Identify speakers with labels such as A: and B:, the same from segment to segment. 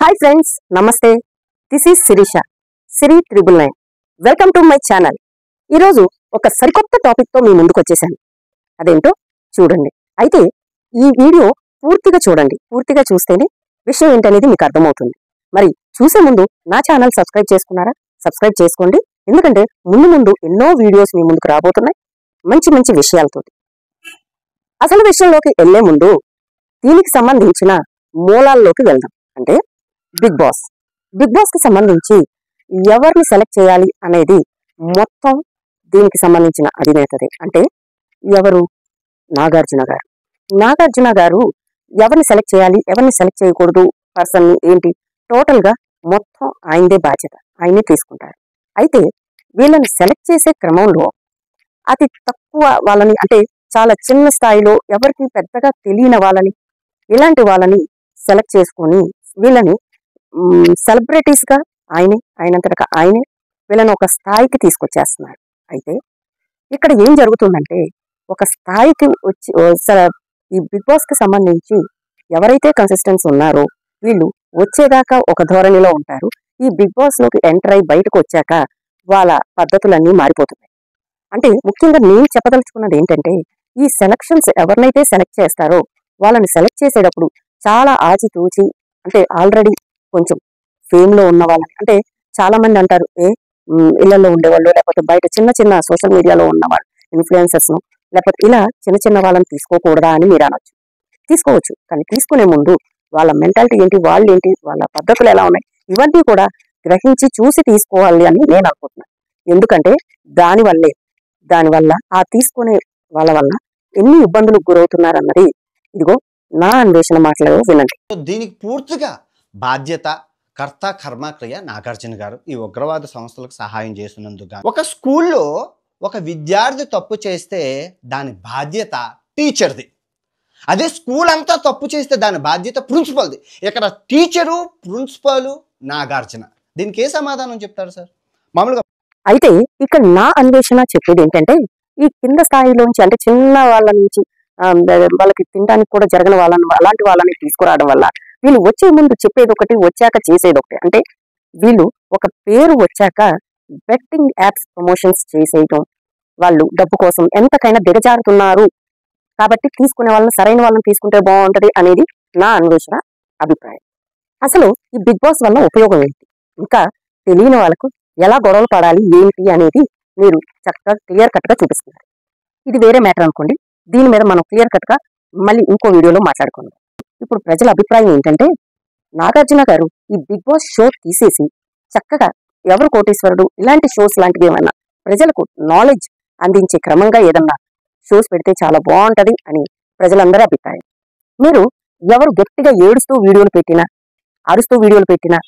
A: Hi friends, నమస్తే. This is Shirisha, Siri 999. Welcome to my channel. ఈరోజు ఒక సరికొత్త టాపిక్తో మీ ముందుకు వచ్చేసాను. అదేంటో చూడండి. అయితే ఈ వీడియో పూర్తిగా చూడండి. పూర్తిగా చూస్తేనే విషయం ఏంటనేది మీకు అర్థమవుతుంది. మరి చూసే ముందు నా ఛానల్ సబ్స్క్రైబ్ చేసుకున్నారా? సబ్స్క్రైబ్ చేసుకోండి. ఎందుకంటే ముందు ముందు ఎన్నో వీడియోస్ మీ ముందుకు రాబోతున్నాయి మంచి మంచి విషయాలతో. అసలు విషయంలోకి వెళ్లే ముందు దీనికి సంబంధించిన మూలాల్లోకి వెళ్దాం. అంటే బిగ్ బాస్ కి సంబంధించి ఎవరిని సెలెక్ట్ చేయాలి అనేది మొత్తం దీనికి సంబంధించిన అధినేతదే. అంటే ఎవరు? నాగార్జున గారు ఎవరిని సెలెక్ట్ చేయాలి, ఎవరిని సెలెక్ట్ చేయకూడదు, పర్సన్ ఏంటి, టోటల్ గా మొత్తం ఆయనదే బాధ్యత, ఆయనే తీసుకుంటారు. అయితే వీళ్ళని సెలెక్ట్ చేసే క్రమంలో అతి తక్కువ వాళ్ళని, అంటే చాలా చిన్న స్థాయిలో ఎవరికి పెద్దగా తెలియని వాళ్ళని, ఇలాంటి వాళ్ళని సెలెక్ట్ చేసుకొని వీళ్ళని సెలబ్రిటీస్ గా ఆయనంతటా ఆయనే వీళ్ళని ఒక స్థాయికి తీసుకొచ్చేస్తున్నారు. అయితే ఇక్కడ ఏం జరుగుతుందంటే, ఒక స్థాయికి వచ్చి ఈ బిగ్ బాస్ కి సంబంధించి ఎవరైతే కన్సిస్టెన్స్ ఉన్నారో వీళ్ళు వచ్చేదాకా ఒక ధోరణిలో ఉంటారు. ఈ బిగ్ బాస్ లోకి ఎంటర్ అయి బయటకు వచ్చాక వాళ్ళ పద్ధతులన్నీ మారిపోతున్నాయి. అంటే ముఖ్యంగా నేను చెప్పదలుచుకున్నది ఏంటంటే, ఈ సెలక్షన్స్ ఎవరినైతే సెలెక్ట్ చేస్తారో వాళ్ళని సెలెక్ట్ చేసేటప్పుడు చాలా ఆచితూచి, అంటే ఆల్రెడీ కొంచెం ఫేమ్ లో ఉన్న వాళ్ళని, అంటే చాలా మంది అంటారు ఇళ్లలో ఉండేవాళ్ళు, లేకపోతే బయట చిన్న చిన్న సోషల్ మీడియాలో ఉన్నవాళ్ళు, ఇన్ఫ్లుయెన్సర్స్ ను, లేకపోతే ఇలా చిన్న చిన్న వాళ్ళని తీసుకోకూడదా అని మీరు అనొచ్చు. తీసుకోవచ్చు, కానీ తీసుకునే ముందు వాళ్ళ మెంటాలిటీ ఏంటి, వాళ్ళు ఏంటి, వాళ్ళ పద్ధతులు ఎలా ఉన్నాయి, ఇవన్నీ కూడా గ్రహించి చూసి తీసుకోవాలి అని నేను అనుకుంటున్నాను. ఎందుకంటే దానివల్ల ఆ తీసుకునే వాళ్ళ వల్ల ఎన్ని ఇబ్బందులకు గురవుతున్నారన్నది ఇదిగో నా అన్వేషణ మాటలు వినండి.
B: దీనికి పూర్తిగా బాధ్యత కర్త కర్మక్రియ నాగార్జున గారు ఈ ఉగ్రవాద సంస్థలకు సహాయం చేస్తున్నందుకు. ఒక స్కూల్లో ఒక విద్యార్థి తప్పు చేస్తే దాని బాధ్యత టీచర్ది. అదే స్కూల్ అంతా తప్పు చేస్తే దాని బాధ్యత ప్రిన్సిపల్ది. ఇక్కడ టీచరు, ప్రిన్సిపల్, నాగార్జున. దీనికి ఏ సమాధానం చెప్తారు సార్ మామూలుగా?
A: అయితే ఇక్కడ నా అన్వేషణ చెప్పేది ఏంటంటే, ఈ కింద స్థాయిలోంచి, అంటే చిన్న వాళ్ళ నుంచి వాళ్ళకి తినడానికి కూడా జరగని వాళ్ళని, అలాంటి వాళ్ళని తీసుకురావడం వల్ల వీళ్ళు వచ్చే ముందు చెప్పేది ఒకటి, వచ్చాక చేసేది ఒకటి. అంటే వీళ్ళు ఒక పేరు వచ్చాక బెట్టింగ్ యాప్స్ ప్రమోషన్స్ చేసేయటం, వాళ్ళు డబ్బు కోసం ఎంతకైనా దిగజారుతున్నారు. కాబట్టి తీసుకునే వాళ్ళని, సరైన వాళ్ళని తీసుకుంటే బాగుంటది అనేది నా అన్వేషణ అభిప్రాయం. అసలు ఈ బిగ్ బాస్ వల్ల ఉపయోగం ఏంటి, ఇంకా తెలియని వాళ్ళకు ఎలా గొడవలు పడాలి ఏంటి అనేది మీరు చక్కగా క్లియర్ కట్ గా చూపిస్తున్నారు. ఇది వేరే మ్యాటర్ అనుకోండి. దీని మీద మనం క్లియర్ కట్ గా మళ్ళీ ఇంకో వీడియోలో మాట్లాడుకుందాం. ఇప్పుడు ప్రజల అభిప్రాయం ఏంటంటే, నాగార్జున గారు ఈ బిగ్ బాస్ షో తీసేసి చక్కగా ఎవరు కోటీశ్వరుడు ఇలాంటి షోస్ లాంటివి ఏమన్నా ప్రజలకు నాలెడ్జ్ అందించే క్రమంగా ఏదన్నా షోస్ పెడితే చాలా బాగుంటది అని ప్రజలందరి అభిప్రాయం. మీరు ఎవరు గట్టిగా ఏడుస్తూ వీడియోలు పెట్టినా, అరుస్తూ వీడియోలు పెట్టినా,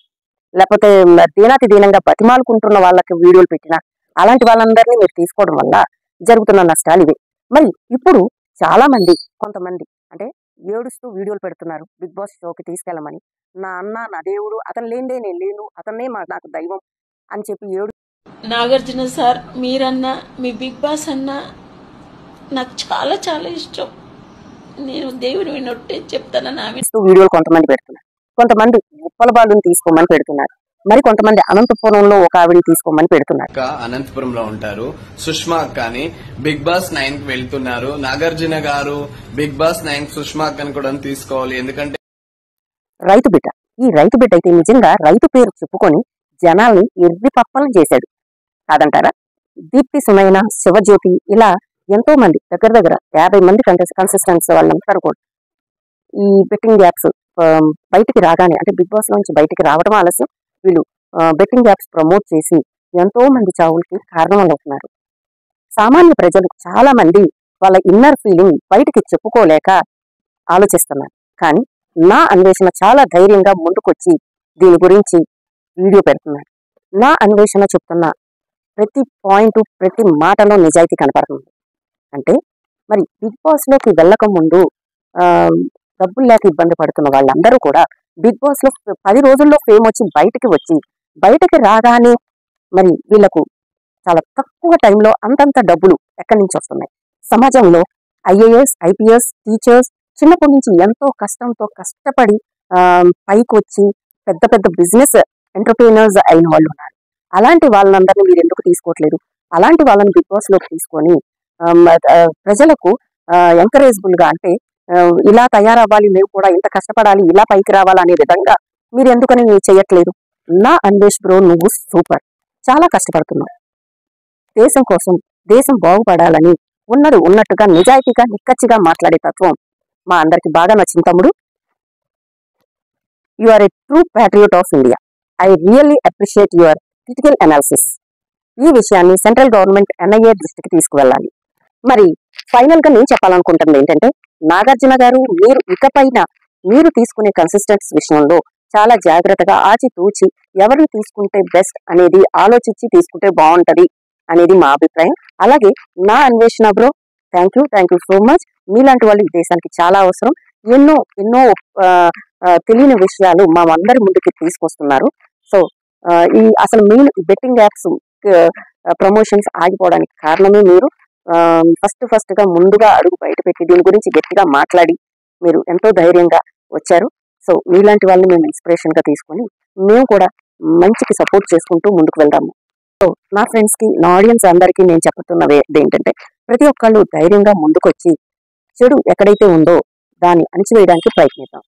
A: లేకపోతే దీనాతి దీనంగా బతిమాలుకుంటున్న వాళ్ళకి వీడియోలు పెట్టినా, అలాంటి వాళ్ళందరినీ మీరు తీసుకోవడం వల్ల జరుగుతున్న నష్టాలు ఇవే. మరి ఇప్పుడు చాలా మంది, కొంతమంది అంటే ఏడుస్తూ వీడియోలు పెడుతున్నారు బిగ్ బాస్ షోకి తీసుకెళ్ళమని. నా అన్న, నా దేవుడు, అతను లేనిదే నేను లేను, అతన్నే నాకు దైవం అని చెప్పి
C: నాగార్జున సార్, మీరన్నా మీ బిగ్ బాస్ అన్నా నాకు చాలా చాలా ఇష్టం. నేను దేవుని వినొట్టే చెప్తాను. నా
A: వీడియోలు కొంతమంది పెడుతున్నారు, కొంతమంది ఉప్పల బాలుని తీసుకోమని పెడుతున్నారు, మరి కొంతమంది అనంతపురంలో ఒక ఆవిడని తీసుకోమని పెడుతున్నారు.
D: అనంతపురంలో ఉంటారు సుష్మా అక్కని బిగ్ బాస్ 9 కి వెళ్తున్నారు. నాగార్జున గారు బిగ్ బాస్ 9 సుష్మా అక్కని కూడా తీసుకోవాలి. ఎందుకంటే
A: రైతు బిడ్డ, ఈ రైతు బిడ్డ అయితే నిజంగా రైతు పేరు చెప్పుకొని జనాల్ని ఎర్రి పప్పలను చేశాడు కాదంటారా? దీప్తి సునైన, శివజ్యోతి, ఇలా ఎంతో మంది, దగ్గర 50 మంది కన్సిస్టెన్స్ వాళ్ళందరూ కూడా ఈ బెట్టింగ్ యాప్స్ బయటికి రాగానే, అంటే బిగ్ బాస్ నుంచి బయటికి రావడం ఆలస్యం, వీళ్ళు బెట్టింగ్ యాప్స్ ప్రమోట్ చేసి ఎంతో మంది చావులకి కారణమవుతున్నారు. సామాన్య ప్రజలు చాలా మంది వాళ్ళ ఇన్నర్ ఫీలింగ్ బయటికి చెప్పుకోలేక ఆలోచిస్తున్నారు. కానీ నా అన్వేషణ చాలా ధైర్యంగా ముందుకొచ్చి దీని గురించి వీడియో పెడుతున్నారు. నా అన్వేషణ చెప్తున్న ప్రతి పాయింట్, ప్రతి మాటలో నిజాయితీ కనపడుతుంది. అంటే మరి బిగ్ బాస్ లోకి వెళ్ళక ముందు డబ్బులు లేక ఇబ్బంది పడుతున్న వాళ్ళందరూ కూడా బిగ్ బాస్ లో 10 రోజుల్లో ఫేమ్ వచ్చి బయటకి రాగానే మరి వీళ్లకు చాలా తక్కువ టైంలో అంతంత డబ్బులు ఎక్కడి నుంచి వస్తున్నాయి. సమాజంలో IAS, IPS టీచర్స్ చిన్నప్పటి నుంచి ఎంతో కష్టంతో కష్టపడి పైకి వచ్చి పెద్ద పెద్ద బిజినెస్ ఎంటర్ప్రీనర్స్ అయిన వాళ్ళు ఉన్నారు. అలాంటి వాళ్ళందరినీ మీరు ఎందుకు తీసుకోవట్లేదు? అలాంటి వాళ్ళని బిగ్ బాస్ లోకి తీసుకొని ప్రజలకు ఎంకరేజబుల్ గా, అంటే ఇలా తయారవ్వాలి, మేము కూడా ఇంత కష్టపడాలి, ఇలా పైకి రావాలి అనే విధంగా మీరు ఎందుకని చేయట్లేదు? నా అన్వేష్ బ్రో, నువ్వు సూపర్, చాలా కష్టపడుతున్నావు దేశం కోసం. దేశం బాగుపడాలని ఉన్నది ఉన్నట్టుగా నిజాయితీగా నిక్కచ్చిగా మాట్లాడే తత్వం మా అందరికి బాగా నచ్చింది తమ్ముడు. You are a true patriot of India. I really appreciate your critical analysis. ఈ విషయాన్ని సెంట్రల్ గవర్నమెంట్ NIA దృష్టికి తీసుకువెళ్ళాలి. మరి ఫైనల్ గా నేను చెప్పాలనుకుంటుంది ఏంటంటే, నాగార్జున గారు, మీరు ఇకపైన మీరు తీసుకునే కన్సిస్టెన్స్ విషయంలో చాలా జాగ్రత్తగా ఆచితూచి ఎవరిని తీసుకుంటే బెస్ట్ అనేది ఆలోచించి తీసుకుంటే బాగుంటది అనేది మా అభిప్రాయం. అలాగే నా అన్వేషణ bro, thank you so much. మీలాంటి వాళ్ళు ఈ దేశానికి చాలా అవసరం. ఎన్నో ఎన్నో తెలియని విషయాలు మా అందరి ముందుకి తీసుకొస్తున్నారు. సో ఈ అసలు మెయిన్ బెట్టింగ్ యాప్స్ ప్రమోషన్స్ ఆగిపోవడానికి కారణమే మీరు. ఫస్ట్ గా ముందుగా అడుగు బయట పెట్టి దీని గురించి గట్టిగా మాట్లాడి మీరు ఎంతో ధైర్యంగా వచ్చారు. సో మీలాంటి వాళ్ళని మేము ఇన్స్పిరేషన్ గా తీసుకొని మేము కూడా మంచికి సపోర్ట్ చేసుకుంటూ ముందుకు వెళ్దాము. సో నా ఫ్రెండ్స్ కి, నా ఆడియన్స్ అందరికీ నేను చెప్తున్నది ఏంటంటే, ప్రతి ఒక్కళ్ళు ధైర్యంగా ముందుకొచ్చి చెడు ఎక్కడైతే ఉందో దాన్ని అణిచివేయడానికి ప్రయత్నిద్దాం.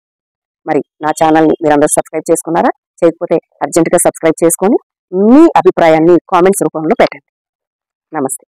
A: మరి నా ఛానల్ని మీరందరూ సబ్స్క్రైబ్ చేసుకున్నారా? చేయకపోతే అర్జెంటుగా సబ్స్క్రైబ్ చేసుకొని మీ అభిప్రాయాన్ని కామెంట్స్ రూపంలో పెట్టండి. నమస్తే.